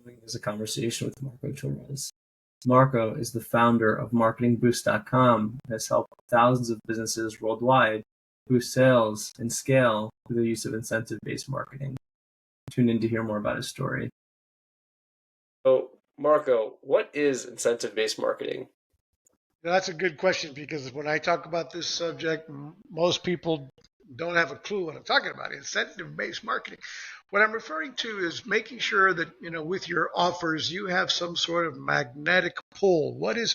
Continuing is a conversation with Marco Torres. Marco is the founder of MarketingBoost.com and has helped thousands of businesses worldwide boost sales and scale through the use of incentive-based marketing. Tune in to hear more about his story. So, Marco, what is incentive-based marketing? That's a good question, because when I talk about this subject, most people don't have a clue what I'm talking about. Incentive-based marketing. What I'm referring to is making sure that, with your offers, you have some sort of magnetic pull. What is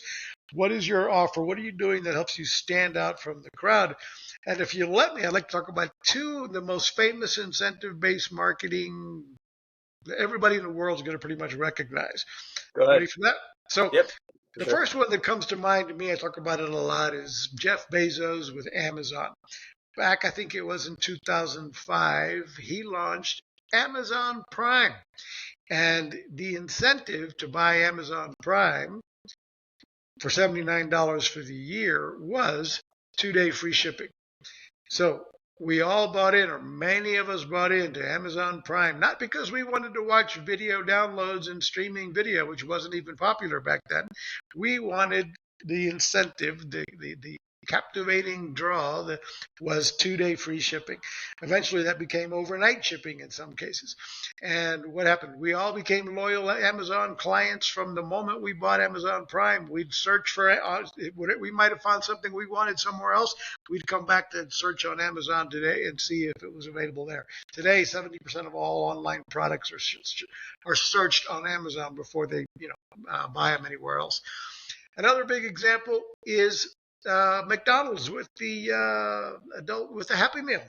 your offer? What are you doing that helps you stand out from the crowd? And if you let me, I'd like to talk about two of the most famous incentive-based marketing that everybody in the world is going to pretty much recognize. Go ahead. Ready for that? So Yep. the first one that comes to mind to me, I talk about it a lot, is Jeff Bezos with Amazon. Back, I think it was in 2005, he launched Amazon Prime. And the incentive to buy Amazon Prime for $79 for the year was 2-day free shipping. So we all bought in, or many of us bought into Amazon Prime, not because we wanted to watch video downloads and streaming video, which wasn't even popular back then. We wanted the incentive, the captivating draw that was 2-day free shipping. Eventually that became overnight shipping in some cases. And what happened? We all became loyal Amazon clients from the moment we bought Amazon Prime. We'd search for, we might have found something we wanted somewhere else. We'd come back to search on Amazon today and see if it was available there. Today, 70% of all online products are searched on Amazon before they buy them anywhere else. Another big example is McDonald's with the Happy Meal.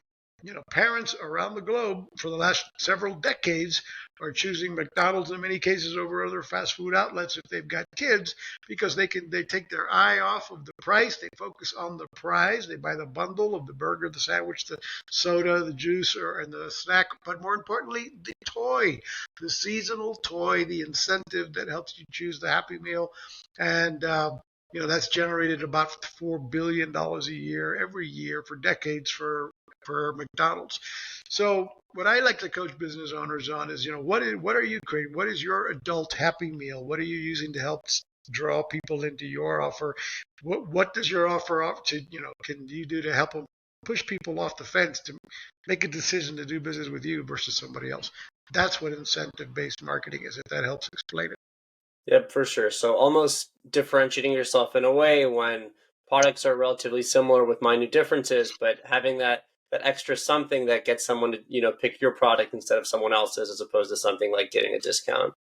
Parents around the globe for the last several decades are choosing McDonald's in many cases over other fast food outlets if they've got kids, because they take their eye off of the price. They focus on the prize. They buy the bundle of the burger, the sandwich, the soda, the juice, and the snack. But more importantly, the toy, the seasonal toy, the incentive that helps you choose the Happy Meal. And that's generated about $4 billion a year, every year for decades for McDonald's. So what I like to coach business owners on is, what are you creating? What is your adult Happy Meal? What are you using to help draw people into your offer? What does your offer to, can you do to help them push people off the fence to make a decision to do business with you versus somebody else? That's what incentive-based marketing is, if that helps explain it. Yep, for sure. So almost differentiating yourself in a way when products are relatively similar with minute differences, but having that extra something that gets someone to, pick your product instead of someone else's, as opposed to something like getting a discount.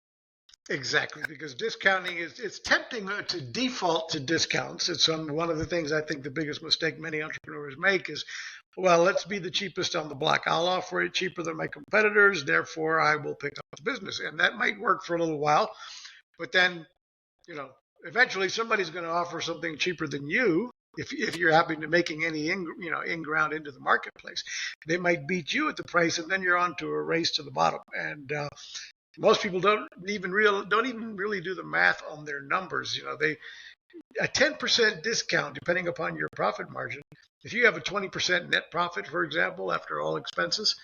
Exactly, because discounting it's tempting to default to discounts. It's one of the things I think the biggest mistake many entrepreneurs make is, well, let's be the cheapest on the block. I'll offer it cheaper than my competitors, therefore I will pick up the business. And that might work for a little while, but then, eventually somebody's going to offer something cheaper than you. If you're happy to making any in-ground into the marketplace, they might beat you at the price, and then you're on to a race to the bottom. And most people don't even really do the math on their numbers. A 10% discount, depending upon your profit margin. If you have a 20% net profit, for example, after all expenses,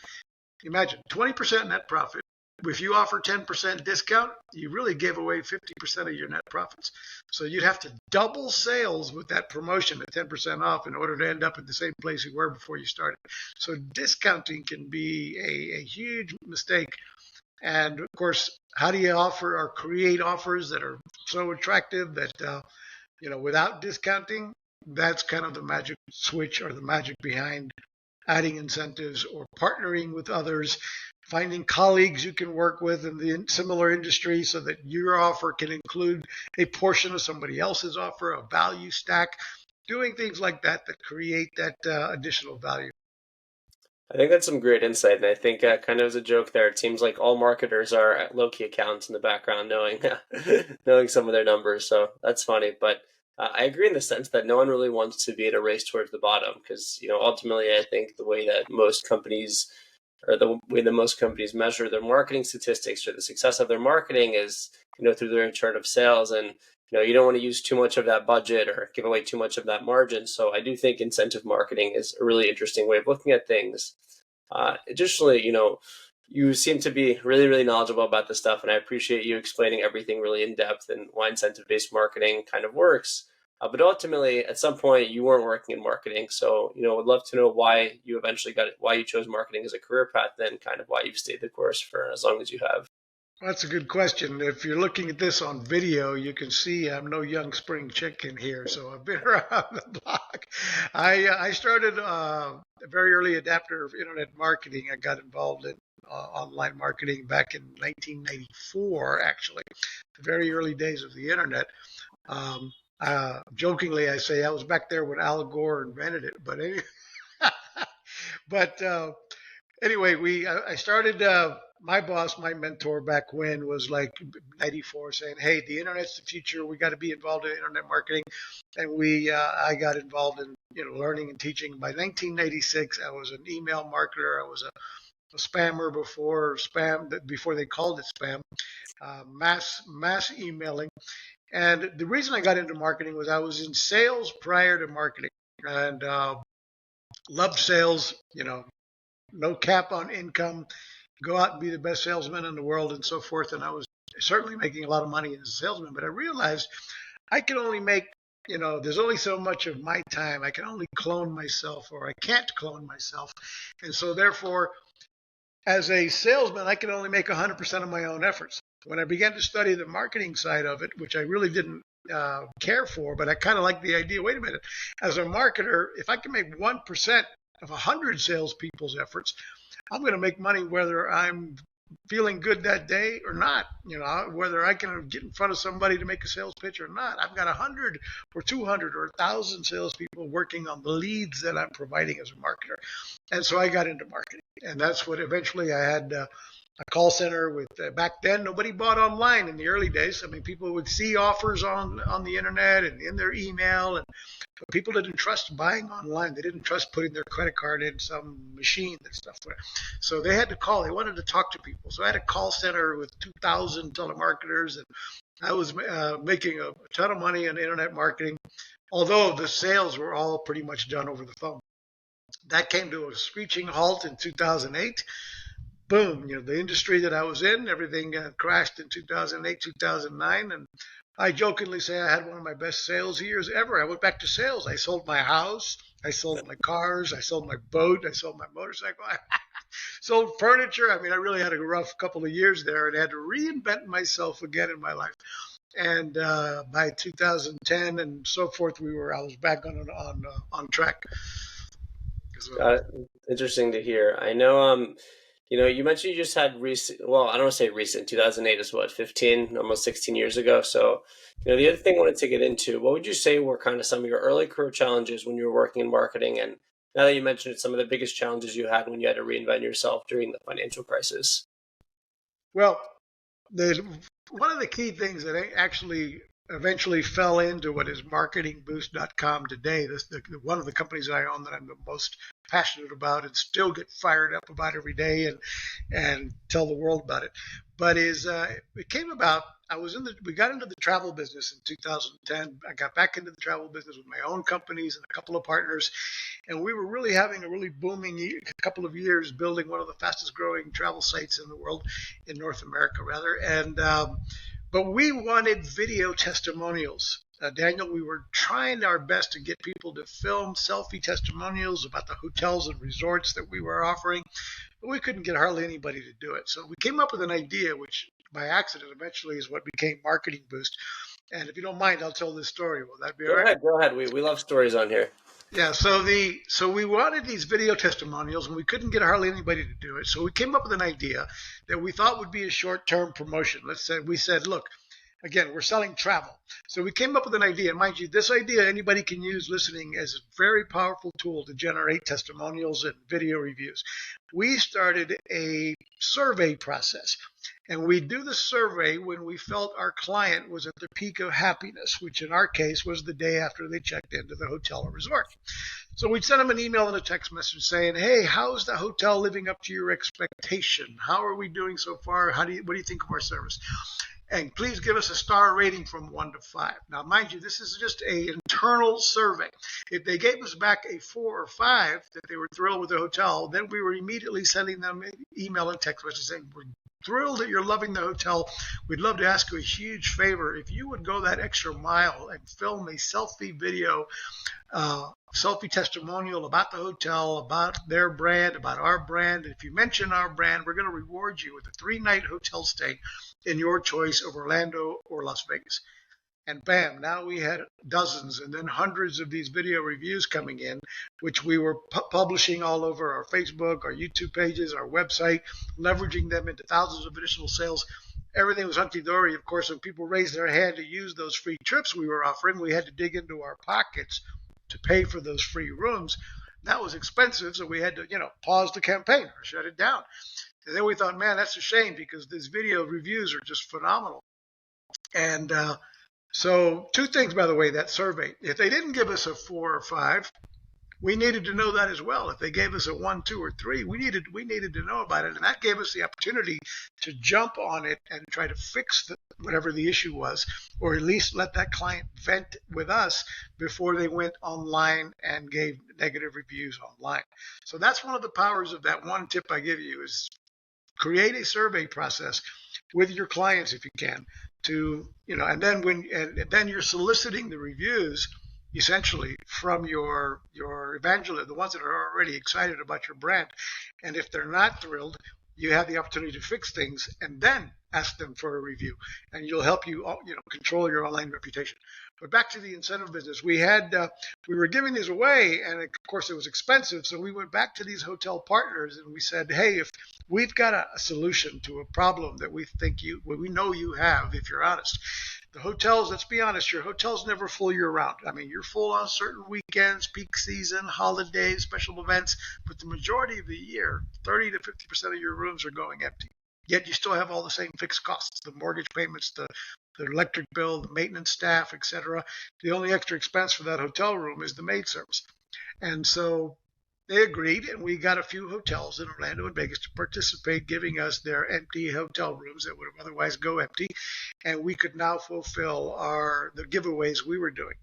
imagine 20% net profit. If you offer 10% discount, you really gave away 50% of your net profits. So you'd have to double sales with that promotion at 10% off in order to end up at the same place you were before you started. So discounting can be a huge mistake. And of course, how do you offer or create offers that are so attractive that, without discounting? That's kind of the magic switch, or the magic behind adding incentives or partnering with others, finding colleagues you can work with in the similar industry so that your offer can include a portion of somebody else's offer, a value stack, doing things like that create that additional value. I think that's some great insight. And I think kind of as a joke there, it seems like all marketers are low-key accountants in the background knowing knowing some of their numbers. So that's funny. But I agree in the sense that no one really wants to be at a race towards the bottom, because, ultimately I think the way that most companies measure their marketing statistics or the success of their marketing is, through the return of sales. And, you don't want to use too much of that budget or give away too much of that margin. So I do think incentive marketing is a really interesting way of looking at things. Additionally, you seem to be really, really knowledgeable about this stuff, and I appreciate you explaining everything really in depth and why incentive-based marketing kind of works. But ultimately, at some point, you weren't working in marketing, so would love to know why you eventually got it, why you chose marketing as a career path, then kind of why you've stayed the course for as long as you have. That's a good question. If you're looking at this on video, you can see I'm no young spring chicken here, so I've been around the block. I started a very early adapter of internet marketing. I got involved in online marketing back in 1994, actually, the very early days of the internet. Jokingly, I say I was back there when Al Gore invented it, but anyway, but anyway, I started. My boss, my mentor back when was like 94, saying, "Hey, the internet's the future. We got to be involved in internet marketing." And I got involved in learning and teaching. By 1996, I was an email marketer. I was a spammer before they called it spam, mass emailing. And the reason I got into marketing was I was in sales prior to marketing, and loved sales. No cap on income, go out and be the best salesman in the world and so forth. And I was certainly making a lot of money as a salesman, but I realized I can only make, there's only so much of my time. I can only clone myself, or I can't clone myself. And so therefore, as a salesman, I can only make 100% of my own efforts. When I began to study the marketing side of it, which I really didn't care for, but I kind of like the idea, wait a minute, as a marketer, if I can make 1% of 100 salespeople's efforts, I'm going to make money whether I'm feeling good that day or not. Whether I can get in front of somebody to make a sales pitch or not. I've got 100 or 200 or 1,000 salespeople working on the leads that I'm providing as a marketer. And so I got into marketing. And that's what eventually I had a call center with. Back then, nobody bought online in the early days. I mean, people would see offers on the internet and in their email, and people didn't trust buying online. They didn't trust putting their credit card in some machine and stuff. So they had to call. They wanted to talk to people. So I had a call center with 2,000 telemarketers, and I was making a ton of money in internet marketing, although the sales were all pretty much done over the phone. That came to a screeching halt in 2008. Boom, the industry that I was in, everything crashed in 2008, 2009. And I jokingly say I had one of my best sales years ever. I went back to sales. I sold my house. I sold my cars. I sold my boat. I sold my motorcycle. I sold furniture. I mean, I really had a rough couple of years there and had to reinvent myself again in my life. And by 2010 and so forth, I was back on track. Interesting to hear. I know, you mentioned you just had recent, well, I don't want to say recent, 2008 is what, 15, almost 16 years ago. So, the other thing I wanted to get into, what would you say were kind of some of your early career challenges when you were working in marketing? And now that you mentioned it, some of the biggest challenges you had when you had to reinvent yourself during the financial crisis. Well, one of the key things that actually eventually fell into what is marketingboost.com today, one of the companies that I own that I'm the most passionate about and still get fired up about every day and tell the world about it. But it came about, we got into the travel business in 2010. I got back into the travel business with my own companies and a couple of partners. And we were really having a really booming couple of years, building one of the fastest growing travel sites in the world, in North America rather. And but we wanted video testimonials. Daniel, we were trying our best to get people to film selfie testimonials about the hotels and resorts that we were offering, but we couldn't get hardly anybody to do it. So we came up with an idea, which by accident eventually is what became Marketing Boost. And if you don't mind, I'll tell this story. Will that be all right? Go ahead. We love stories on here. Yeah, so we wanted these video testimonials, and we couldn't get hardly anybody to do it. So we came up with an idea that we thought would be a short-term promotion. We said, look, again, we're selling travel. So we came up with an idea. And mind you, this idea anybody can use listening as a very powerful tool to generate testimonials and video reviews. We started a survey process. And we do the survey when we felt our client was at the peak of happiness, which in our case was the day after they checked into the hotel or resort. So we'd send them an email and a text message saying, hey, how's the hotel living up to your expectation? How are we doing so far? What do you think of our service? And please give us a star rating from 1 to 5. Now, mind you, this is just an internal survey. If they gave us back a 4 or 5 that they were thrilled with the hotel, then we were immediately sending them an email and text message saying, we're thrilled that you're loving the hotel. We'd love to ask you a huge favor. If you would go that extra mile and film a selfie video, selfie testimonial about the hotel, about their brand, about our brand. And if you mention our brand, we're going to reward you with a 3-night hotel stay in your choice of Orlando or Las Vegas. And bam, now we had dozens and then hundreds of these video reviews coming in, which we were publishing all over our Facebook, our YouTube pages, our website, leveraging them into thousands of additional sales. Everything was hunky-dory. Of course, when people raised their hand to use those free trips we were offering, we had to dig into our pockets to pay for those free rooms. That was expensive, so we had to, pause the campaign or shut it down. And then we thought, man, that's a shame because these video reviews are just phenomenal. And so 2 things, by the way, that survey. If they didn't give us a 4 or 5, we needed to know that as well. If they gave us a 1, 2, or 3, we needed to know about it. And that gave us the opportunity to jump on it and try to fix whatever the issue was, or at least let that client vent with us before they went online and gave negative reviews online. So that's one of the powers of that one tip I give you is create a survey process with your clients if you can to, and then you're soliciting the reviews essentially from your evangelists, the ones that are already excited about your brand. And if they're not thrilled, you have the opportunity to fix things and then ask them for a review, and you'll help you control your online reputation. But back to the incentive business, we were giving these away, and of course it was expensive. So we went back to these hotel partners and we said, hey, if we've got a solution to a problem that we know you have, if you're honest. The hotels, let's be honest, your hotel's never full year round. I mean, you're full on certain weekends, peak season, holidays, special events, but the majority of the year, 30 to 50% of your rooms are going empty. Yet you still have all the same fixed costs, the mortgage payments, the electric bill, the maintenance staff, etc. The only extra expense for that hotel room is the maid service. And so they agreed, and we got a few hotels in Orlando and Vegas to participate, giving us their empty hotel rooms that would otherwise go empty, and we could now fulfill the giveaways we were doing.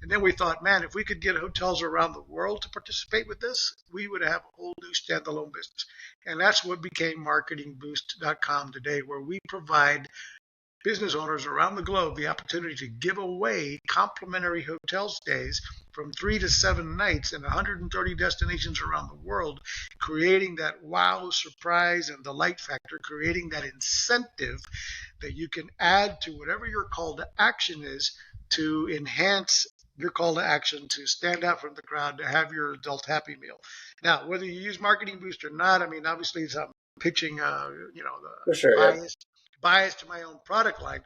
And then we thought, man, if we could get hotels around the world to participate with this, we would have a whole new standalone business. And that's what became MarketingBoost.com today, where we provide business owners around the globe the opportunity to give away complimentary hotel stays from 3 to 7 nights in 130 destinations around the world, creating that wow, surprise, and delight factor, creating that incentive that you can add to whatever your call to action is to enhance your call to action to stand out from the crowd, to have your adult happy meal. Now, whether you use Marketing Boost or not, I mean, obviously it's pitching, For sure, bias to my own product line.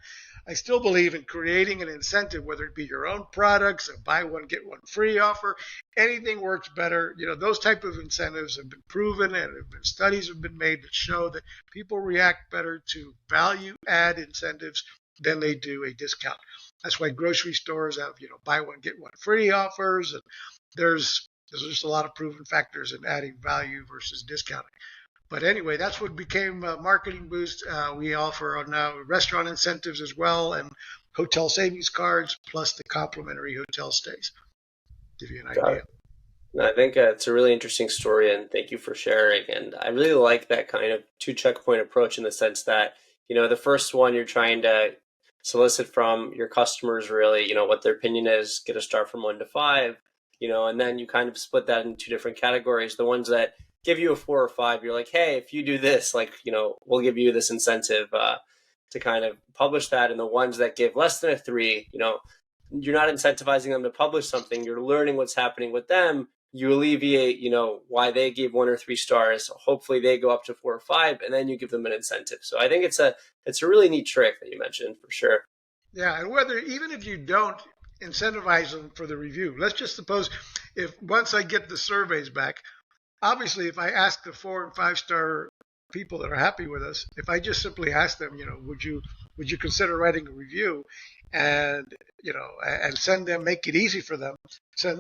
I still believe in creating an incentive, whether it be your own products, a buy one, get one free offer, anything works better. Those type of incentives have been proven, and studies have been made that show that people react better to value add incentives than they do a discount. That's why grocery stores have, buy one, get one free offers. And there's just a lot of proven factors in adding value versus discounting. But anyway, that's what became Marketing Boost. We offer now restaurant incentives as well and hotel savings cards, plus the complimentary hotel stays. Give you an idea. I think it's a really interesting story, and thank you for sharing. And I really like that kind of 2 checkpoint approach in the sense that, the first one you're trying to solicit from your customers really, what their opinion is, get a star from 1 to 5, and then you kind of split that into 2 different categories. The ones that give you a 4 or 5, you're like, hey, if you do this, we'll give you this incentive to kind of publish that. And the ones that give less than a 3, you're not incentivizing them to publish something. You're learning what's happening with them. You alleviate, why they gave 1 or 3 stars. Hopefully they go up to 4 or 5, and then you give them an incentive. So I think it's a really neat trick that you mentioned for sure. Yeah, and even if you don't incentivize them for the review, let's just suppose if once I get the surveys back, obviously if I ask the 4 and 5 star people that are happy with us, if I just simply ask them, would you consider writing a review, and and send them, make it easy for them,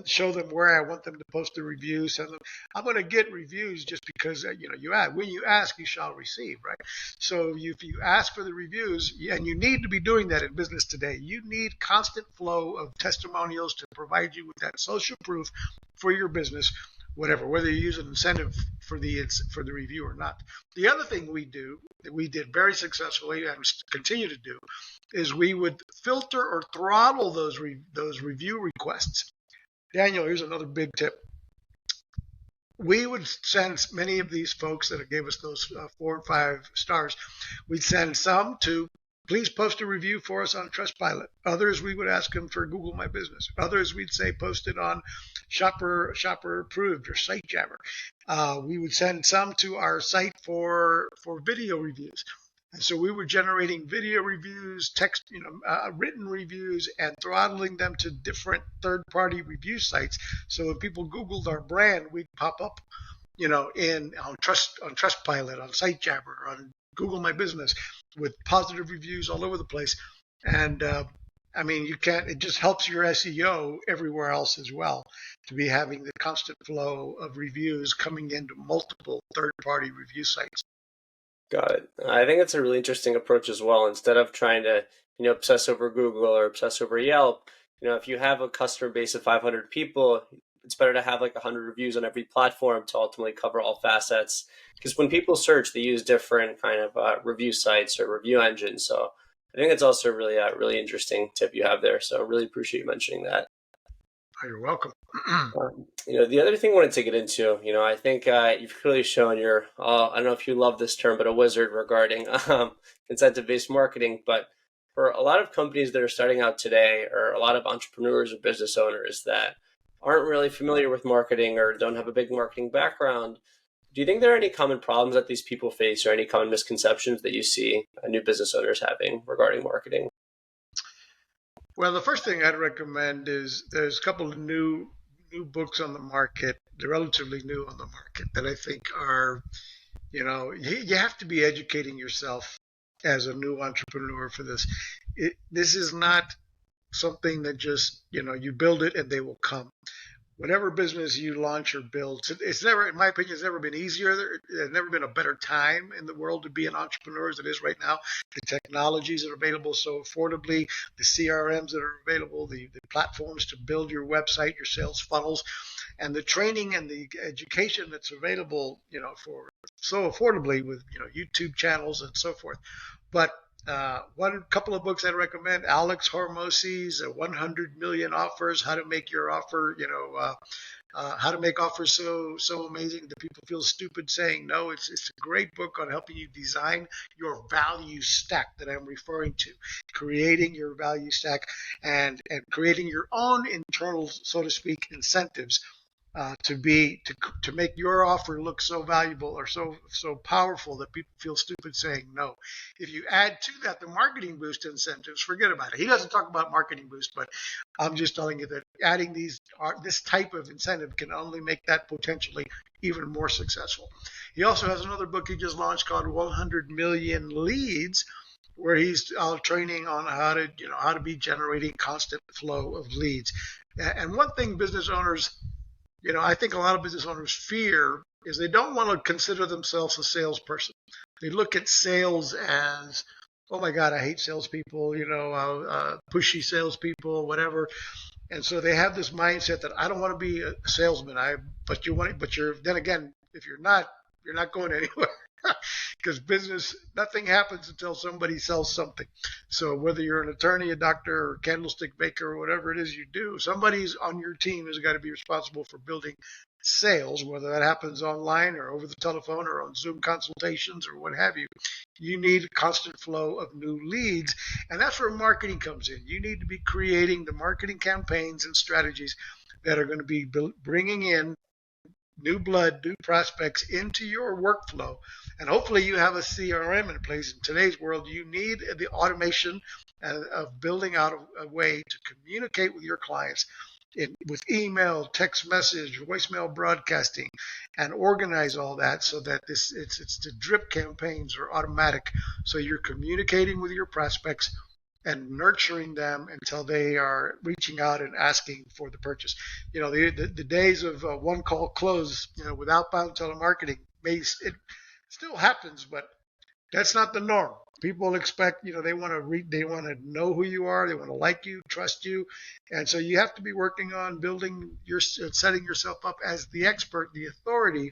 show them where I want them to post the review, send them. I'm going to get reviews just because you ask. When you ask, you shall receive, right? So if you ask for the reviews, and you need to be doing that in business today, you need constant flow of testimonials to provide you with that social proof for your business, whatever, whether you use an incentive for the review or not. The other thing we do that we did very successfully and continue to do is we would filter or throttle those review requests. Daniel, here's another big tip. We would send many of these folks that gave us those 4 and 5 stars. We'd send some to, please post a review for us on Trustpilot. Others, we would ask them for Google My Business. Others, we'd say post it on Shopper Approved or SiteJabber. We would send some to our site for video reviews. And so we were generating video reviews, text, written reviews, and throttling them to different third-party review sites. So when people Googled our brand, we'd pop up, on Trustpilot, on SiteJabber, on Google My Business, with positive reviews all over the place. And it just helps your SEO everywhere else as well, to be having the constant flow of reviews coming into multiple third-party review sites. Got it. I think it's a really interesting approach as well. Instead of trying to, obsess over Google or obsess over Yelp, if you have a customer base of 500 people, it's better to have like 100 reviews on every platform to ultimately cover all facets. Because when people search, they use different kind of review sites or review engines. So I think it's also a really interesting tip you have there. So I really appreciate you mentioning that. You're welcome. The other thing I wanted to get into, I think you've clearly shown you're, I don't know if you love this term, but a wizard regarding incentive-based marketing. But for a lot of companies that are starting out today, or a lot of entrepreneurs or business owners that aren't really familiar with marketing or don't have a big marketing background, do you think there are any common problems that these people face or any common misconceptions that you see new business owners having regarding marketing? Well, the first thing I'd recommend is there's a couple of new books on the market. They're relatively new on the market that I think are, you have to be educating yourself as a new entrepreneur for this. This is not something that just, you build it and they will come. Whatever business you launch or build, it's never, in my opinion, it's never been easier. There's never been a better time in the world to be an entrepreneur as it is right now. The technologies that are available so affordably, the CRMs that are available, the platforms to build your website, your sales funnels, and the training and the education that's available, for so affordably with, YouTube channels and so forth. But one couple of books I'd recommend: Alex Hormozzi's 100 Million Offers, How to Make Your Offer, how to make offers so amazing that people feel stupid saying no. It's a great book on helping you design your value stack that I'm referring to, creating your value stack and creating your own internal, so to speak, incentives to make your offer look so valuable or so powerful that people feel stupid saying no. If you add to that the marketing boost incentives, forget about it. He doesn't talk about marketing boost, but I'm just telling you that adding this type of incentive can only make that potentially even more successful. He also has another book he just launched called 100 Million Leads, where he's training on how to be generating constant flow of leads. And one thing business owners, I think a lot of business owners fear is they don't want to consider themselves a salesperson. They look at sales as, oh my God, I hate salespeople, pushy salespeople, whatever. And so they have this mindset that I don't want to be a salesman. But then again, if you're not going anywhere. Because business, nothing happens until somebody sells something. So whether you're an attorney, a doctor, or candlestick maker, or whatever it is you do, somebody's on your team has got to be responsible for building sales, whether that happens online or over the telephone or on Zoom consultations or what have you. You need a constant flow of new leads, and that's where marketing comes in. You need to be creating the marketing campaigns and strategies that are going to be bringing in new blood, new prospects into your workflow. And hopefully you have a CRM in place. In today's world, you need the automation of building out a way to communicate with your clients with email, text message, voicemail broadcasting, and organize all that so that it's the drip campaigns are automatic. So you're communicating with your prospects and nurturing them until they are reaching out and asking for the purchase. The days of one call close, with outbound telemarketing, it still happens, but that's not the norm. People expect, they want to read, they want to know who you are, they want to like you, trust you, and so you have to be working on setting yourself up as the expert, the authority,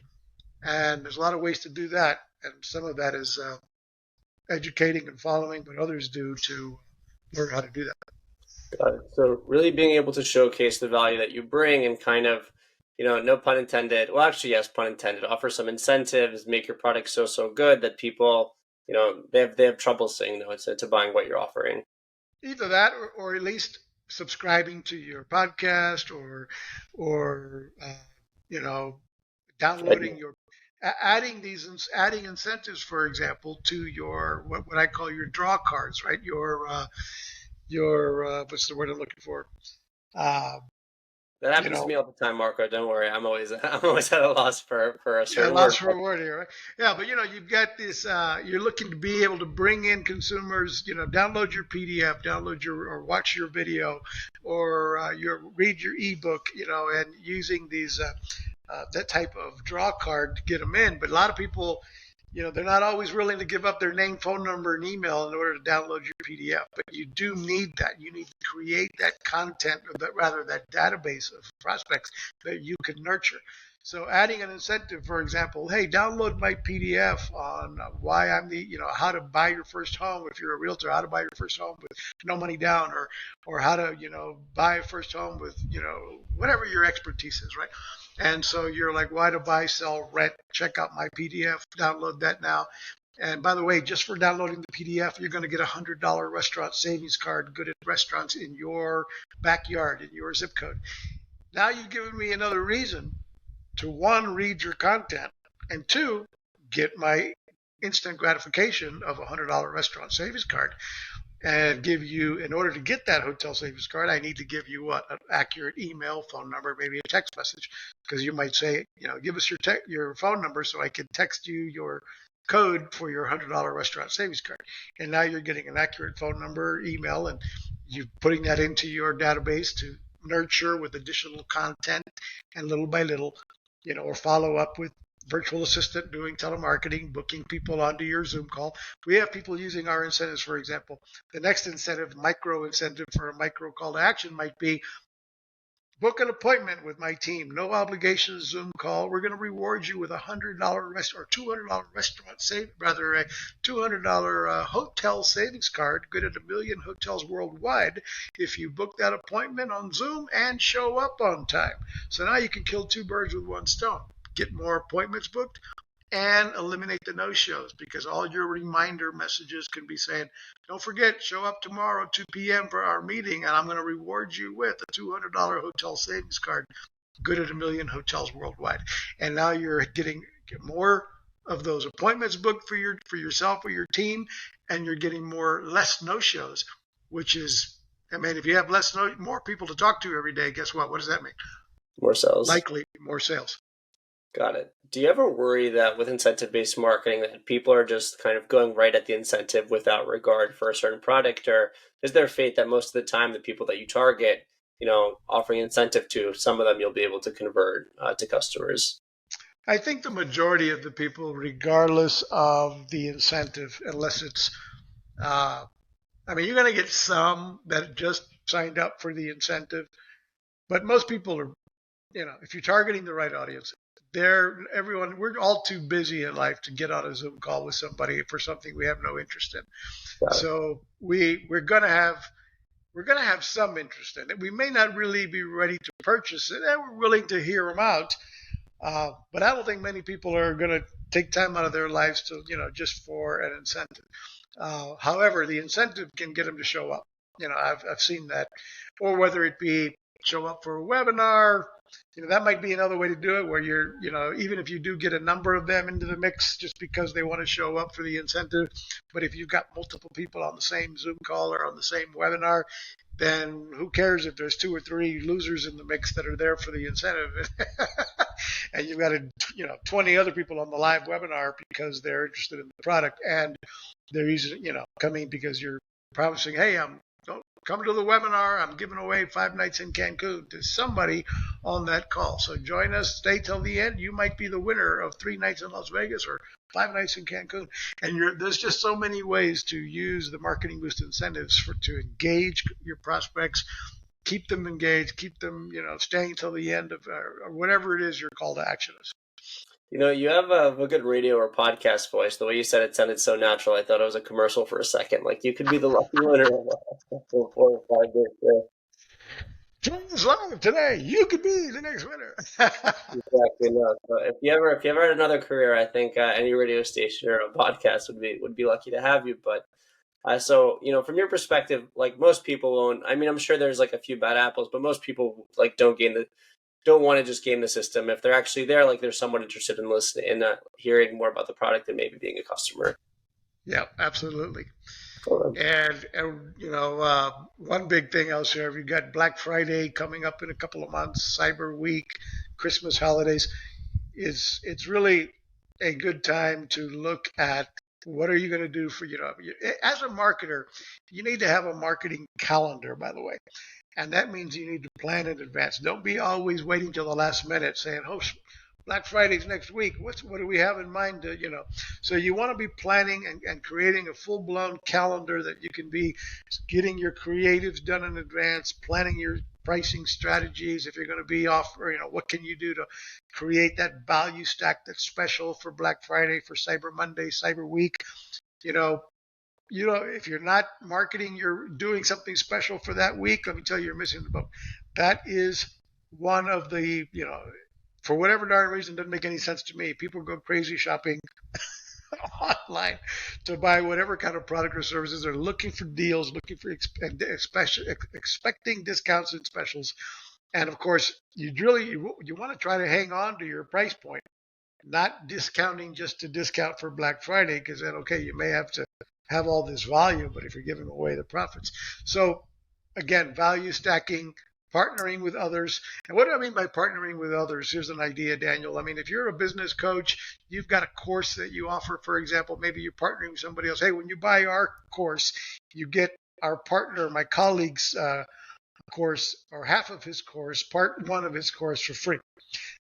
and there's a lot of ways to do that, and some of that is educating and following what others do to learn how to do that. Got it. So really being able to showcase the value that you bring and kind of, no pun intended. Well, actually, yes, pun intended. Offer some incentives, make your product so good that people, they have trouble saying no to buying what you're offering. Either that, or at least subscribing to your podcast, or downloading your adding incentives, for example, to your what I call your draw cards, right? Your what's the word I'm looking for? That happens to me all the time, Marco. Don't worry. I'm always at a loss for a certain loss word. for a word here, right? Yeah, but you've got this. You're looking to be able to bring in consumers. Download your PDF, or watch your video, or read your ebook. And using these that type of draw card to get them in. But a lot of people, they're not always willing to give up their name, phone number, and email in order to download your PDF. But you do need that. You need to create that content, or that database of prospects that you can nurture. So adding an incentive, for example, hey, download my PDF on why how to buy your first home if you're a realtor, how to buy your first home with no money down, or how to, buy a first home with, whatever your expertise is, right? And so you're like, why to buy, sell, rent, check out my PDF, download that now. And by the way, just for downloading the PDF, you're going to get a $100 restaurant savings card, good at restaurants in your backyard, in your zip code. Now you've given me another reason to, one, read your content, and two, get my instant gratification of a $100 restaurant savings card. And in order to get that hotel savings card, I need to give you what? An accurate email, phone number, maybe a text message, because you might say, give us your phone number so I can text you your code for your $100 restaurant savings card. And now you're getting an accurate phone number, email, and you're putting that into your database to nurture with additional content, and little by little, or follow up with virtual assistant doing telemarketing, booking people onto your Zoom call. We have people using our incentives, for example. The next incentive, micro incentive for a micro call to action, might be book an appointment with my team. No obligation Zoom call. We're going to reward you with a $100 or $200 a $200 hotel savings card, good at 1 million hotels worldwide, if you book that appointment on Zoom and show up on time. So now you can kill two birds with one stone. Get more appointments booked and eliminate the no-shows, because all your reminder messages can be saying, don't forget, show up tomorrow 2 p.m. for our meeting, and I'm going to reward you with a $200 hotel savings card, good at 1 million hotels worldwide. And now you're getting more of those appointments booked for yourself or your team, and you're getting less no-shows, which is, if you have more people to talk to every day, guess what? What does that mean? More sales. Likely more sales. Got it. Do you ever worry that with incentive-based marketing that people are just kind of going right at the incentive without regard for a certain product, or is there faith that most of the time the people that you target, offering incentive to, some of them you'll be able to convert to customers? I think the majority of the people, regardless of the incentive, unless it's, you're going to get some that just signed up for the incentive, but most people are, if you're targeting the right audience, we're all too busy in life to get on a Zoom call with somebody for something we have no interest in. So we're gonna have some interest in it. We may not really be ready to purchase it, and we're willing to hear them out. But I don't think many people are going to take time out of their lives to, just for an incentive. However, the incentive can get them to show up. I've seen that, or whether it be show up for a webinar, that might be another way to do it, where even if you do get a number of them into the mix just because they want to show up for the incentive, but if you've got multiple people on the same Zoom call or on the same webinar, then who cares if there's 2 or 3 losers in the mix that are there for the incentive, and you've got 20 other people on the live webinar because they're interested in the product, and they're coming because you're promising, hey, don't come to the webinar. I'm giving away 5 nights in Cancun to somebody on that call. So join us, stay till the end. You might be the winner of 3 nights in Las Vegas or 5 nights in Cancun. And there's just so many ways to use the Marketing Boost incentives to engage your prospects, keep them engaged, keep them, staying till the end of or whatever it is your call to action is. You have a good radio or podcast voice. The way you said it sounded so natural. I thought it was a commercial for a second. Like you could be the lucky winner of 4 or 5 days. Join us live today. You could be the next winner. Exactly. No. So if you ever had another career, I think any radio station or a podcast would be lucky to have you. But so from your perspective, like most people won't. I mean, I'm sure there's like a few bad apples, but most people like don't want to just game the system. If they're actually there, like there's someone interested in listening and hearing more about the product and maybe being a customer. Yeah, absolutely. Cool. And one big thing I'll share, you've got Black Friday coming up in a couple of months, Cyber Week, Christmas holidays. It's really a good time to look at what are you going to do for, as a marketer, you need to have a marketing calendar, by the way. And that means you need to plan in advance. Don't be always waiting till the last minute saying, oh, Black Friday's next week. What do we have in mind to, So you want to be planning and creating a full-blown calendar that you can be getting your creatives done in advance, planning your pricing strategies. If you're going to be off, or, what can you do to create that value stack that's special for Black Friday, for Cyber Monday, Cyber Week. If you're not marketing, you're doing something special for that week, let me tell you, you're missing the boat. That is one of the, for whatever darn reason, doesn't make any sense to me. People go crazy shopping online to buy whatever kind of product or services. They're looking for deals, looking for expecting discounts and specials. And of course, you want to try to hang on to your price point, not discounting just to discount for Black Friday, because then, okay, you may have to have all this volume, but if you're giving away the profits. So again, value stacking, partnering with others. And what do I mean by partnering with others? Here's an idea, Daniel. I mean, if you're a business coach, you've got a course that you offer, for example, maybe you're partnering with somebody else. Hey, when you buy our course, you get our partner, my colleague's course, or half of his course, part 1 of his course for free.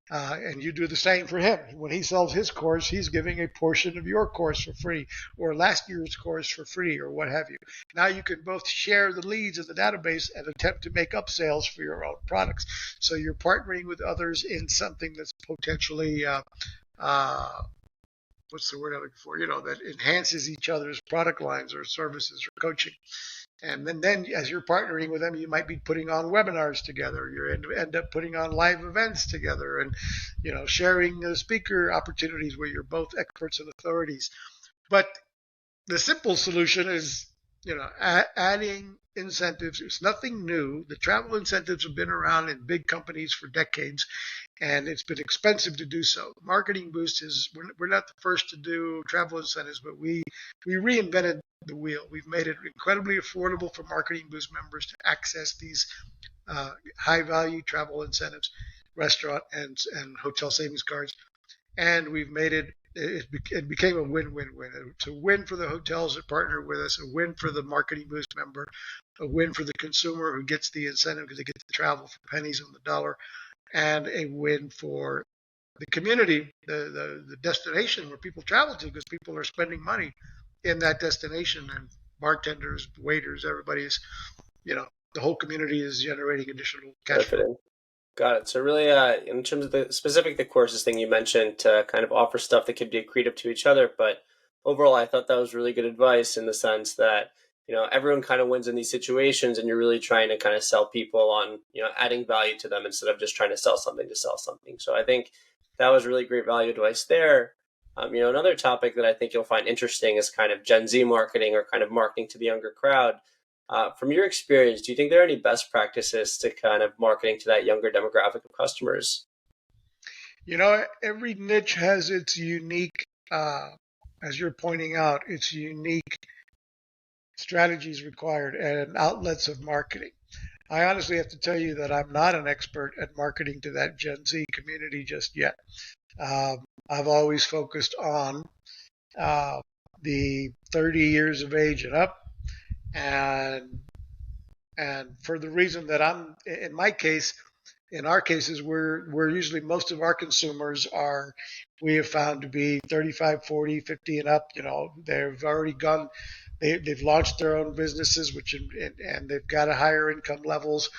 And you do the same for him. When he sells his course, he's giving a portion of your course for free, or last year's course for free, or what have you. Now you can both share the leads of the database and attempt to make up sales for your own products. So you're partnering with others in something that's potentially, what's the word I'm looking for? That enhances each other's product lines or services or coaching. And then as you're partnering with them, you might be putting on webinars together. You end up putting on live events together and, sharing speaker opportunities where you're both experts and authorities. But the simple solution is, adding incentives. It's nothing new. The travel incentives have been around in big companies for decades, and it's been expensive to do so. Marketing Boost we're not the first to do travel incentives, but we reinvented the wheel. We've made it incredibly affordable for Marketing Boost members to access these high value travel incentives, restaurant and hotel savings cards. And we've made it became a win-win-win. It's a win for the hotels that partner with us, a win for the Marketing Boost member, a win for the consumer who gets the incentive because they get to travel for pennies on the dollar, and a win for the community, the destination where people travel to, because people are spending money in that destination, and bartenders, waiters, everybody's, the whole community is generating additional cash flow. Got it. So really, in terms of the courses thing you mentioned, to kind of offer stuff that could be accretive to each other. But overall, I thought that was really good advice in the sense that, everyone kind of wins in these situations, and you're really trying to kind of sell people on, adding value to them instead of just trying to sell something to sell something. So I think that was really great value advice there. Another topic that I think you'll find interesting is kind of Gen Z marketing, or kind of marketing to the younger crowd. From your experience, do you think there are any best practices to kind of marketing to that younger demographic of customers? Every niche has its unique, as you're pointing out, its unique strategies required and outlets of marketing. I honestly have to tell you that I'm not an expert at marketing to that Gen Z community just yet. I've always focused on the 30 years of age and up, and for the reason that in my case, in our cases, we're usually, most of our consumers are, we have found to be 35, 40, 50 and up. They've already gone, they've launched their own businesses, and they've got a higher income levels,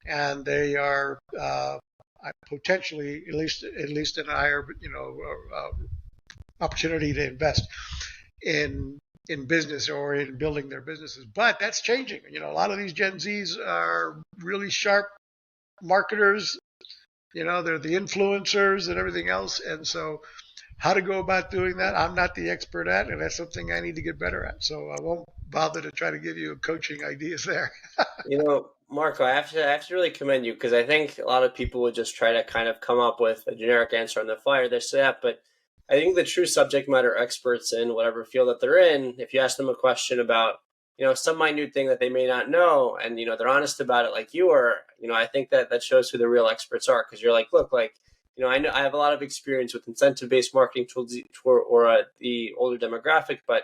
and they are potentially at least in a higher opportunity to invest in business or in building their businesses. But that's changing. A lot of these Gen Zs are really sharp marketers. They're the influencers and everything else. And so how to go about doing that, I'm not the expert at, and that's something I need to get better at. So I won't bother to try to give you coaching ideas there. Marco, I have to really commend you, because I think a lot of people would just try to kind of come up with a generic answer on the fly, this, that. But I think the true subject matter experts in whatever field that they're in, if you ask them a question about, some minute thing that they may not know, and, they're honest about it like you are, I think that shows who the real experts are. Because you're like, look, like, I know I have a lot of experience with incentive-based marketing tools or the older demographic, but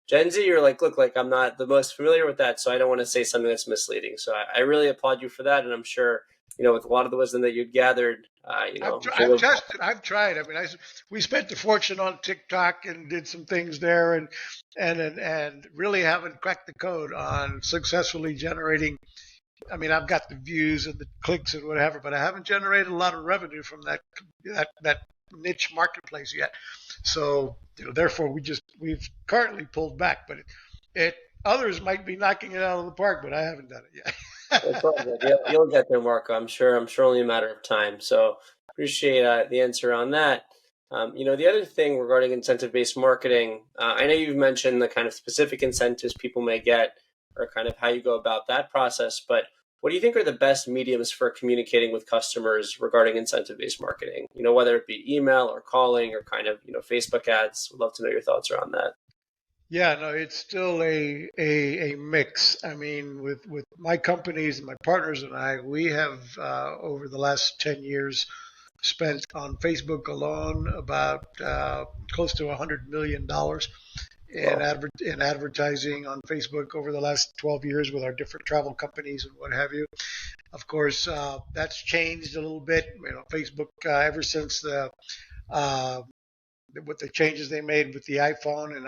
Gen Z, you're like, look, like, I'm not the most familiar with that, so I don't want to say something that's misleading. So I really applaud you for that, and I'm sure, with a lot of the wisdom that you'd gathered, I've tested. I've tried. I mean, we spent a fortune on TikTok and did some things there, and really haven't cracked the code on successfully generating. I mean, I've got the views and the clicks and whatever, but I haven't generated a lot of revenue from that niche marketplace yet. So, therefore, we've currently pulled back. But it others might be knocking it out of the park, but I haven't done it yet. It's all good. You'll get there, Marco. I'm sure. Only a matter of time. So appreciate the answer on that. The other thing regarding incentive-based marketing, I know you've mentioned the kind of specific incentives people may get, or kind of how you go about that process. But what do you think are the best mediums for communicating with customers regarding incentive-based marketing? Whether it be email or calling or kind of Facebook ads. Would love to know your thoughts around that. Yeah, no, it's still a mix. I mean, with my companies and my partners and I, we have over the last 10 years spent on Facebook alone about close to $100 million Wow. in advertising on Facebook over the last 12 years with our different travel companies and what have you. Of course, that's changed a little bit. Facebook ever since uh, with the changes they made with the iPhone and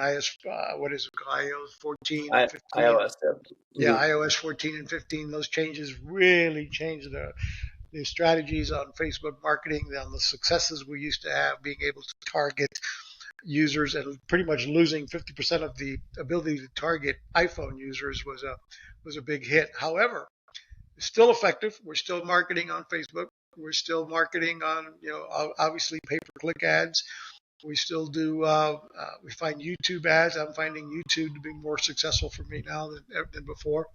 what is it called, iOS 14 and 15. iOS. Yeah, Mhm. iOS 14 and 15. Those changes really changed the strategies on Facebook marketing, on the successes we used to have, being able to target users and pretty much losing 50% of the ability to target iPhone users was a big hit. However, it's still effective. We're still marketing on Facebook. We're still marketing on, obviously pay-per-click ads. We still do. We find YouTube ads. I'm finding YouTube to be more successful for me now than before.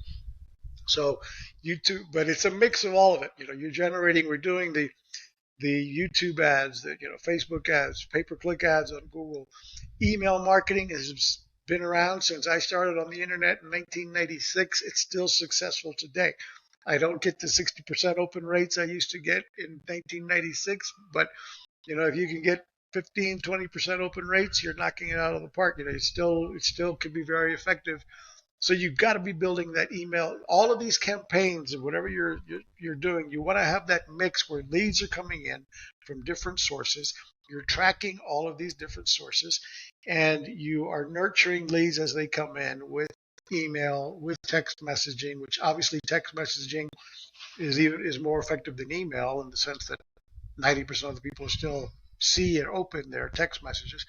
So YouTube, but it's a mix of all of it. You're generating. We're doing the YouTube ads, the Facebook ads, pay-per-click ads on Google. Email marketing has been around since I started on the internet in 1996. It's still successful today. I don't get the 60% open rates I used to get in 1996, but if you can get 15, 20% open rates, you're knocking it out of the park. It still can be very effective. So you've got to be building that email. All of these campaigns and whatever you're doing, you want to have that mix where leads are coming in from different sources. You're tracking all of these different sources, and you are nurturing leads as they come in with email, with text messaging, which obviously text messaging is more effective than email in the sense that 90% of the people still see and open their text messages.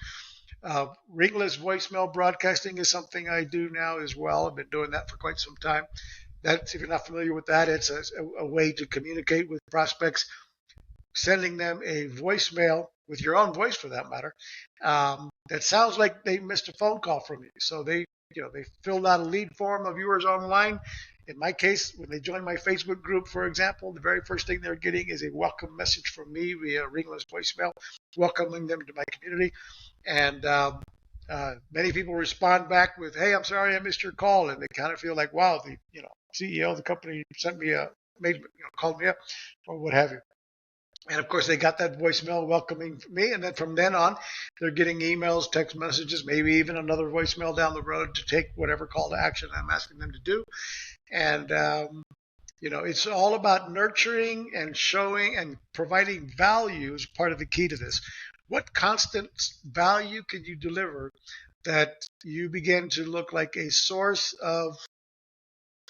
Ringless voicemail broadcasting is something I do now as well. I've been doing that for quite some time. If you're not familiar with that, it's a way to communicate with prospects, sending them a voicemail with your own voice, for that matter, that sounds like they missed a phone call from you. So they filled out a lead form of yours online, In my case, when they join my Facebook group, for example, the very first thing they're getting is a welcome message from me via ringless voicemail, welcoming them to my community. And many people respond back with, "Hey, I'm sorry I missed your call," and they kind of feel like, "Wow, the CEO of the company sent me called me up," or what have you. And of course, they got that voicemail welcoming me, and then from then on, they're getting emails, text messages, maybe even another voicemail down the road to take whatever call to action I'm asking them to do. And it's all about nurturing and showing and providing value as part of the key to this. What constant value can you deliver that you begin to look like a source of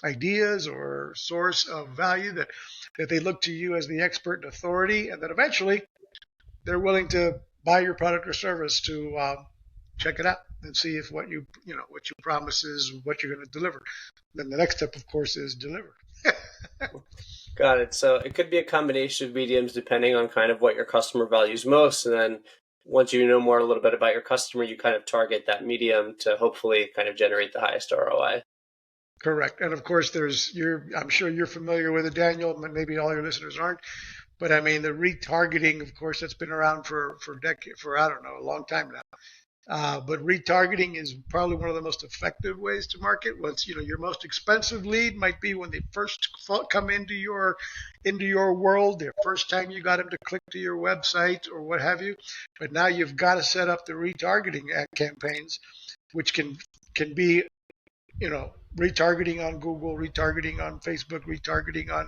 ideas or source of value, that they look to you as the expert and authority, and that eventually they're willing to buy your product or service to check it out and see if what you promise is what you're going to deliver. Then the next step, of course, is deliver. Got it. So it could be a combination of mediums depending on kind of what your customer values most. And then once you know more a little bit about your customer, you kind of target that medium to hopefully kind of generate the highest ROI. Correct. And of course, I'm sure you're familiar with it, Daniel, but maybe all your listeners aren't. But I mean, the retargeting, of course, that's been around for I don't know, a long time now. But retargeting is probably one of the most effective ways to market. What's your most expensive lead might be when they first come into your world, the first time you got them to click to your website or what have you. But now you've got to set up the retargeting campaigns, which can be retargeting on Google, retargeting on Facebook, retargeting on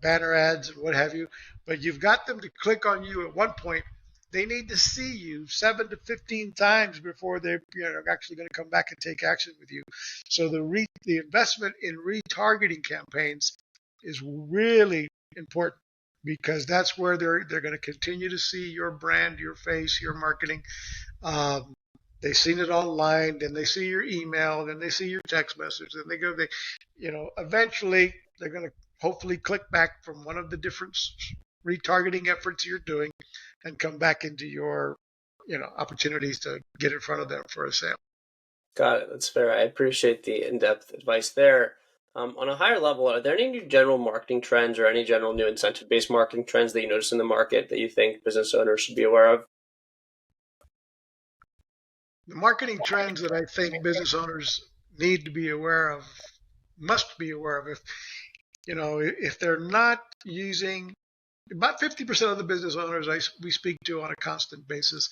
banner ads and what have you. But you've got them to click on you at one point. They need to see you 7 to 15 times before they're actually going to come back and take action with you. So the investment in retargeting campaigns is really important, because that's where they're going to continue to see your brand, your face, your marketing. They've seen it online, then they see your email, then they see your text message, then eventually they're going to hopefully click back from one of the different retargeting efforts you're doing and come back into your, opportunities to get in front of them for a sale. Got it. That's fair. I appreciate the in-depth advice there. On a higher level, are there any new general marketing trends or any general new incentive-based marketing trends that you notice in the market that you think business owners should be aware of? The marketing trends that I think business owners need to be aware of, must be aware of, if they're not using, about 50% of the business owners we speak to on a constant basis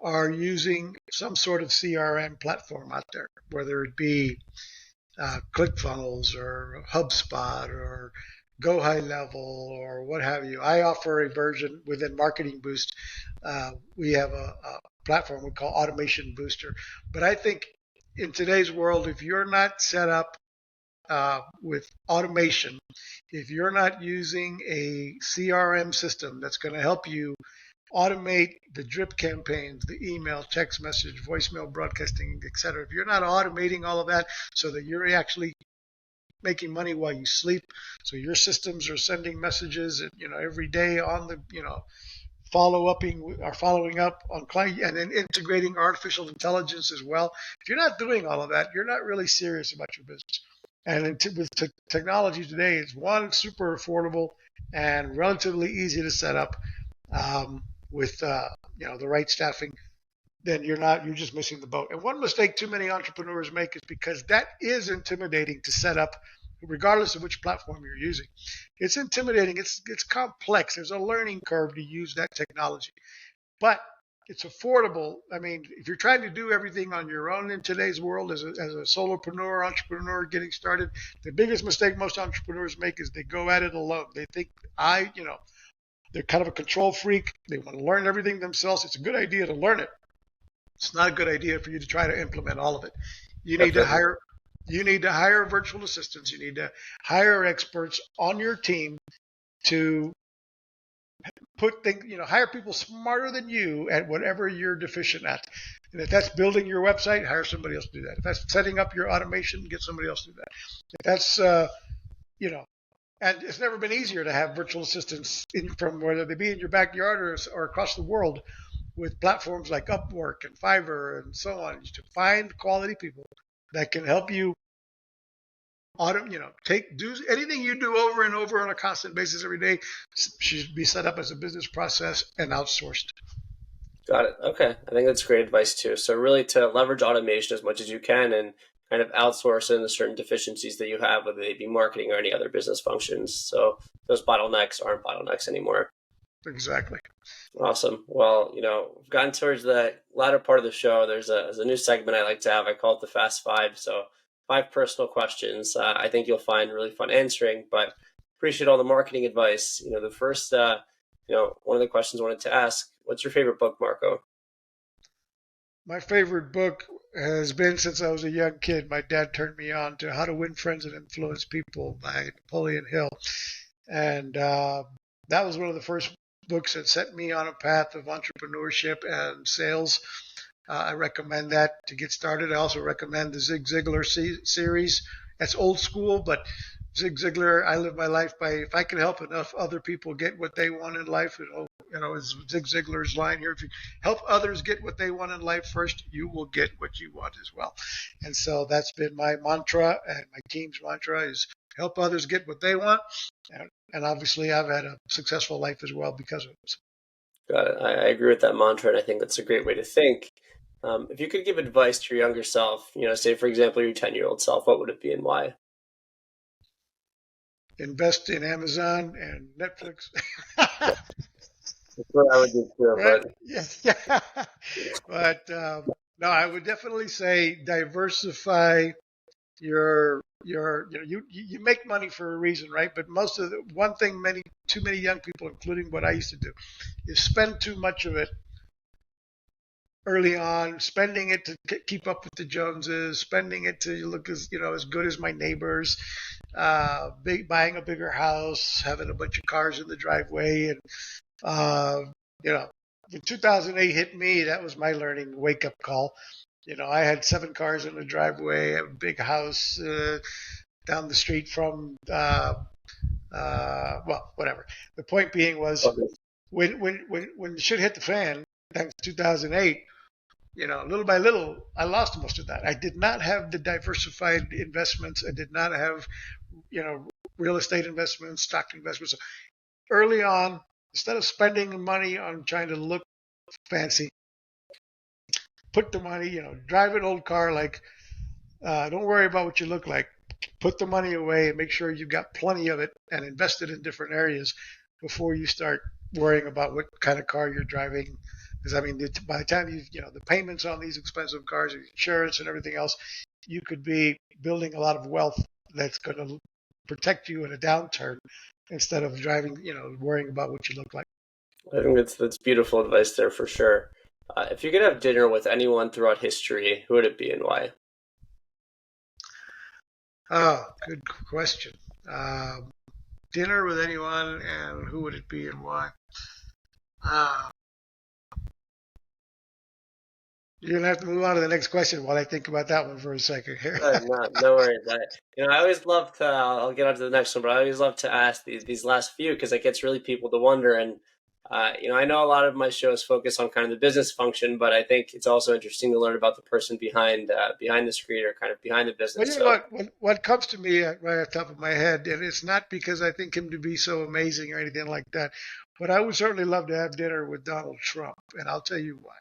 are using some sort of CRM platform out there, whether it be ClickFunnels or HubSpot or Go High Level or what have you. I offer a version within Marketing Boost. We have a platform we call Automation Booster. But I think in today's world, if you're not set up with automation, if you're not using a CRM system that's going to help you automate the drip campaigns, the email, text message, voicemail broadcasting, etc. If you're not automating all of that so that you're actually making money while you sleep, so your systems are sending messages, every day on the, following up on client, and then integrating artificial intelligence as well. If you're not doing all of that, you're not really serious about your business. And with technology today, it's super affordable and relatively easy to set up with the right staffing. Then you're just missing the boat. And one mistake too many entrepreneurs make is because that is intimidating to set up, regardless of which platform you're using. It's intimidating. It's complex. There's a learning curve to use that technology, but it's affordable. I mean, if you're trying to do everything on your own in today's world as a solopreneur, entrepreneur getting started, the biggest mistake most entrepreneurs make is they go at it alone. They think they're kind of a control freak. They want to learn everything themselves. It's a good idea to learn it. It's not a good idea for you to try to implement all of it. You need to hire virtual assistants. You need to hire experts on your team to hire people smarter than you at whatever you're deficient at. And if that's building your website, hire somebody else to do that. If that's setting up your automation, get somebody else to do that. If that's, and it's never been easier to have virtual assistants from whether they be in your backyard or across the world, with platforms like Upwork and Fiverr and so on, to find quality people that can help you do anything you do over and over on a constant basis every day should be set up as a business process and outsourced. Got it. Okay. I think that's great advice too. So really to leverage automation as much as you can and kind of outsource in the certain deficiencies that you have, whether they be marketing or any other business functions. So those bottlenecks aren't bottlenecks anymore. Exactly. Awesome. Well, we've gotten towards the latter part of the show. There's a new segment I like to have. I call it the Fast Five. So 5 personal questions. I think you'll find really fun answering, but appreciate all the marketing advice. The first, one of the questions I wanted to ask, what's your favorite book, Marco? My favorite book has been since I was a young kid. My dad turned me on to How to Win Friends and Influence People by Napoleon Hill. And that was one of the first books that set me on a path of entrepreneurship and sales. I recommend that to get started. I also recommend the Zig Ziglar series. That's old school, but Zig Ziglar, I live my life by, if I can help enough other people get what they want in life, is Zig Ziglar's line here. If you help others get what they want in life first, you will get what you want as well. And so that's been my mantra, and my team's mantra is help others get what they want. And obviously I've had a successful life as well because of it. Got it. I agree with that mantra, and I think that's a great way to think. If you could give advice to your younger self, say, for example, your 10-year-old self, what would it be and why? Invest in Amazon and Netflix. That's what I would do too, Right? but Yeah. But no, I would definitely say diversify you make money for a reason, right? But most of the one thing too many young people, including what I used to do, is spend too much of it early on, spending it to keep up with the Joneses, spending it to look as good as my neighbors, buying a bigger house, having a bunch of cars in the driveway, and when 2008 hit me, that was my learning wake up call. I had 7 cars in the driveway, a big house down the street from well, whatever. The point being was when shit hit the fan, that's 2008. Little by little, I lost most of that. I did not have the diversified investments. I did not have, real estate investments, stock investments. Early on, instead of spending money on trying to look fancy, put the money, drive an old car. Like, don't worry about what you look like. Put the money away and make sure you've got plenty of it and invest it in different areas before you start worrying about what kind of car you're driving. Because by the time the payments on these expensive cars, insurance and everything else, you could be building a lot of wealth that's going to protect you in a downturn instead of worrying about what you look like. I think that's beautiful advice there for sure. If you could have dinner with anyone throughout history, who would it be and why? Oh, good question. Dinner with anyone, and who would it be and why? You're going to have to move on to the next question while I think about that one for a second here. No worries. I always love to, I'll get on to the next one, but I always love to ask these last few because it gets really people to wonder. And, I know a lot of my shows focus on kind of the business function, but I think it's also interesting to learn about the person behind the screen or kind of behind the business. Well, what comes to me right off the top of my head, and it's not because I think him to be so amazing or anything like that, but I would certainly love to have dinner with Donald Trump, and I'll tell you why.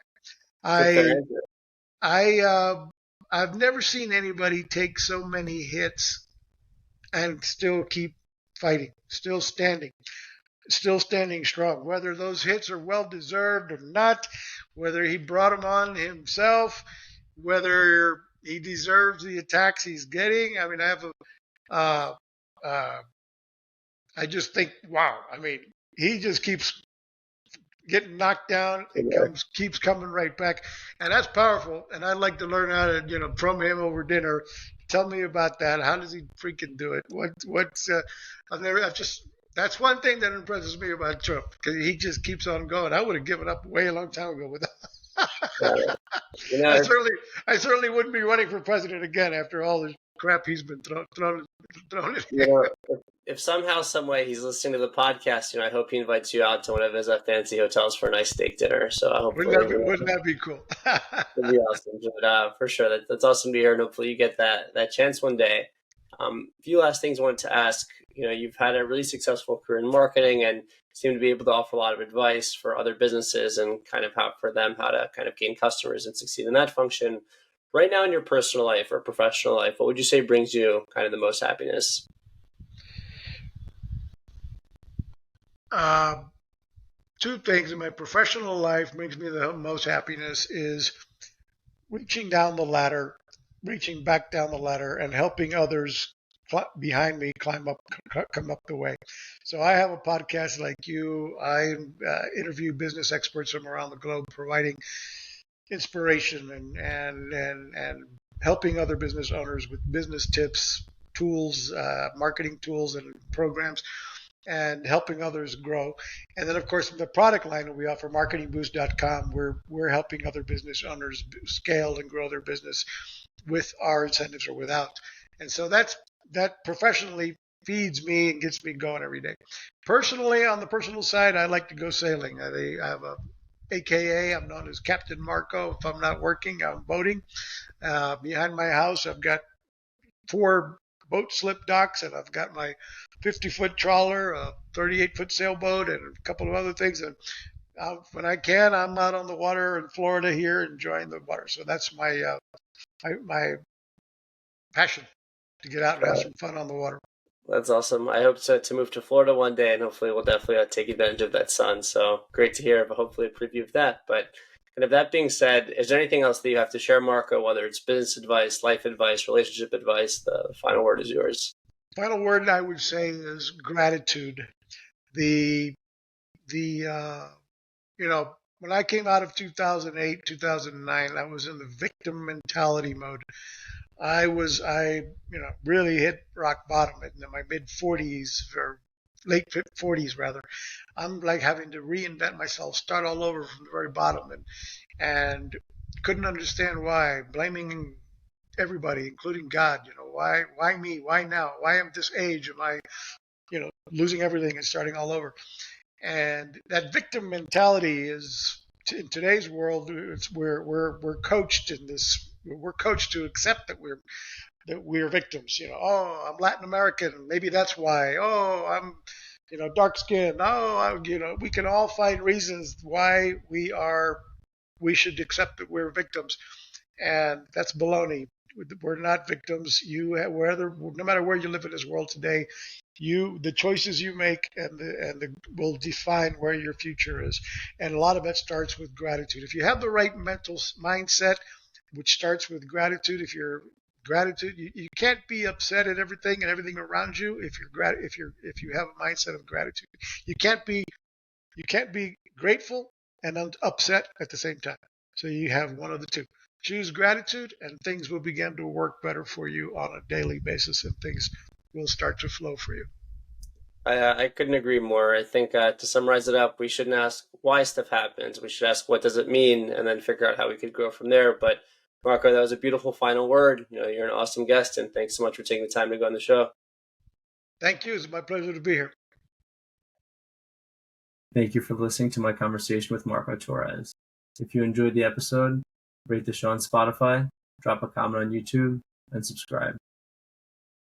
I've never seen anybody take so many hits and still keep fighting, still standing strong. Whether those hits are well deserved or not, whether he brought them on himself, whether he deserves the attacks he's getting. I just think, wow. He just keeps getting knocked down and keeps coming right back, and that's powerful. And I'd like to learn how to from him over dinner. Tell me about that. How does he freaking do it? That's one thing that impresses me about Trump, because he just keeps on going. I would have given up way a long time ago with that. I certainly wouldn't be running for president again after all the crap he's been thrown at. if somehow, some way he's listening to the podcast, I hope he invites you out to one of his fancy hotels for a nice steak dinner. So hopefully, Wouldn't that be cool? it'd be awesome. But, for sure, that's awesome to hear, and hopefully you get that chance one day. A few last things I wanted to ask. You've had a really successful career in marketing and seem to be able to offer a lot of advice for other businesses and kind of how to kind of gain customers and succeed in that function. Right now in your personal life or professional life, what would you say brings you kind of the most happiness? Two things in my professional life brings me the most happiness is reaching back down the ladder and helping others behind me come up the way. So I have a podcast like you. I interview business experts from around the globe, providing inspiration and helping other business owners with business tips, tools, marketing tools, and programs, and helping others grow. And then, of course, the product line that we offer, marketingboost.com, we're helping other business owners scale and grow their business with our incentives or without. And so that professionally feeds me and gets me going every day. Personally, on the personal side, I like to go sailing. I have a AKA, I'm known as Captain Marco. If I'm not working, I'm boating. Behind my house, I've got 4 boat slip docks, and I've got my 50-foot trawler, a 38-foot sailboat, and a couple of other things. And when I can, I'm out on the water in Florida here, enjoying the water. So that's my passion, to get out and have some fun on the water. That's awesome. I hope to move to Florida one day, and hopefully we'll definitely take advantage of that sun. So great to hear, but hopefully a preview of that. But kind of that being said, is there anything else that you have to share, Marco, whether it's business advice, life advice, relationship advice? The final word is yours. Final word I would say is gratitude. When I came out of 2008, 2009, I was in the victim mentality mode. I really hit rock bottom in my mid 40s or late 40s rather. I'm like having to reinvent myself, start all over from the very bottom, and couldn't understand why, blaming everybody, including God. Why me? Why now? Why am this age? Am I, losing everything and starting all over? And that victim mentality is in today's world. We're coached in this. We're coached to accept that we're victims. I'm Latin American, maybe that's why. Oh, I'm, dark skinned. Oh, we can all find reasons why we should accept that we're victims, and that's baloney. We're not victims. No matter where you live in this world today, the choices you make will define where your future is. And a lot of that starts with gratitude. If you have the right mental mindset, which starts with gratitude, you can't be upset at everything and everything around you if you have a mindset of gratitude. You can't be grateful and upset at the same time. So you have one of the two. Choose gratitude, and things will begin to work better for you on a daily basis, and things will start to flow for you. I couldn't agree more. I think to summarize it up, we shouldn't ask why stuff happens. We should ask what does it mean, and then figure out how we could grow from there. But Marco, that was a beautiful final word. You're an awesome guest, and thanks so much for taking the time to go on the show. Thank you. It's my pleasure to be here. Thank you for listening to my conversation with Marco Torres. If you enjoyed the episode, rate the show on Spotify, drop a comment on YouTube, and subscribe.